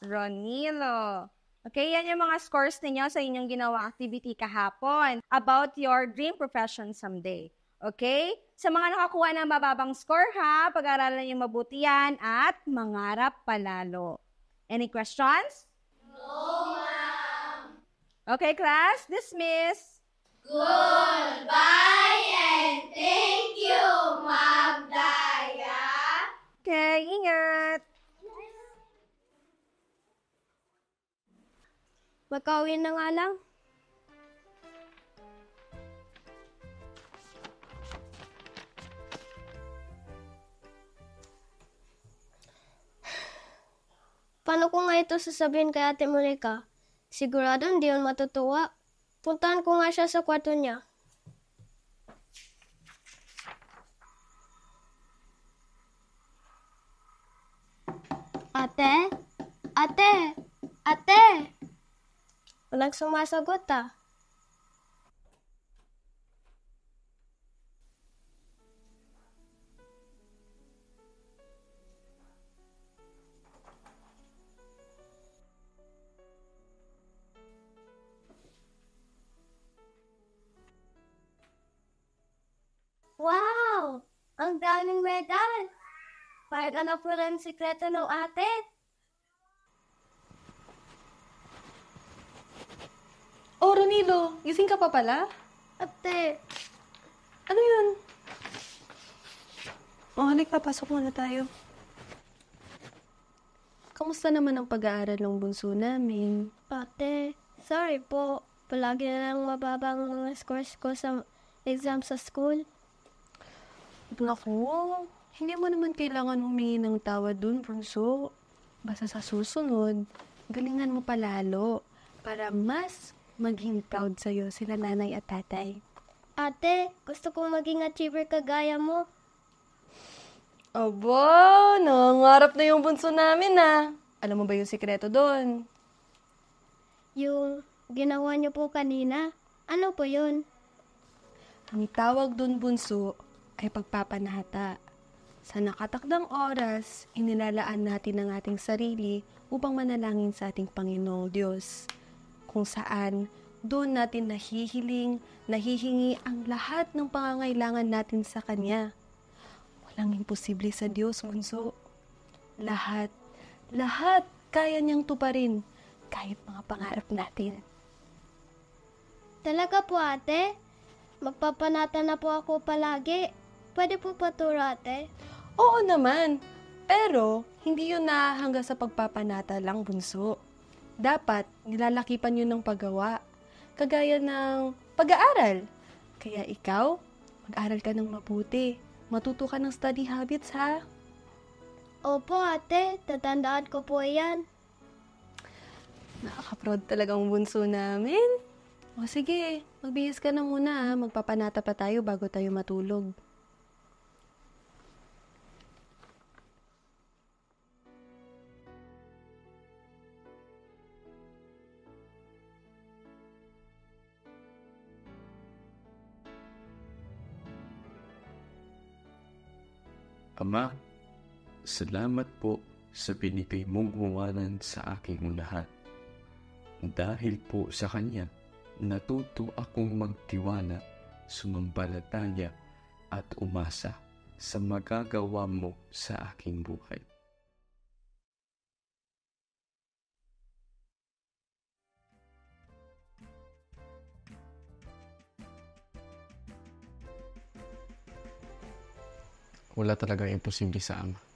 Ronilo. Okay, yan yung mga scores ninyo sa inyong ginawang activity kahapon about your dream profession someday. Okay? Sa mga nakakuha ng mababang score ha, pag-aralan niyo mabuti yan at mangarap palalo. Any questions? No, ma'am. Okay, class, dismiss. Goodbye and thank you, Ma'am Daya. Okay, ingat. Magkawin na nga lang. Paano ko nga ito sasabihin kay Ate Monica? Sigurado hindi yun matutuwa. Puntahan ko nga siya sa kwarto niya. Ate? Ate? Ate? Walang sumasagot ah. Wow! Ang daming medal! Parang na po rin sikreto ng ate. Oh, Ronilo, gising ka pa pala? Ate, Ano yun? Oh, halika, pasok muna tayo. Kamusta naman ang pag-aaral ng bunso namin? ate, sorry po. Palagi na lang mababang mga scores ko sa exam sa school. Naku, hindi mo naman kailangan humingi ng tawad dun, bunso. Basta sa susunod, galingan mo palalo para mas maging proud sa'yo sila nanay at tatay. Ate, gusto kong maging achiever kagaya mo. Aba, nangangarap na yung bunso namin ah. Alam mo ba yung sikreto doon? Yung ginawa niyo po kanina, ano po yun? Ang tawag doon, bunso, ay pagpapanata. Sa nakatakdang oras, inilalaan natin ang ating sarili upang manalangin sa ating Panginoong Diyos. Kung saan, doon natin nahihingi ang lahat ng pangangailangan natin sa Kanya. Walang imposible sa Diyos, bunso. Lahat kaya niyang tuparin kahit mga pangarap natin. Talaga po ate? Magpapanata na po ako palagi. Pwede po paturo ate? Oo naman, pero hindi yun nahahanggang sa pagpapanata lang, bunso. Dapat nilalakipan yun ng paggawa, kagaya ng pag-aaral. Kaya ikaw, mag-aral ka ng mabuti. Matuto ka ng study habits, ha? Opo ate, tatandaan ko po yan. Nakaka-proud talagang bunso namin. O sige, magbihis ka na muna, ha? Magpapanata pa tayo bago tayo matulog. Ama, salamat po sa binigay mong buwanan sa aking lahat. Dahil po sa Kanya, natuto akong magtiwala, sumampalataya at umasa sa magagawa mo sa aking buhay. Wala talaga imposible sa Ama.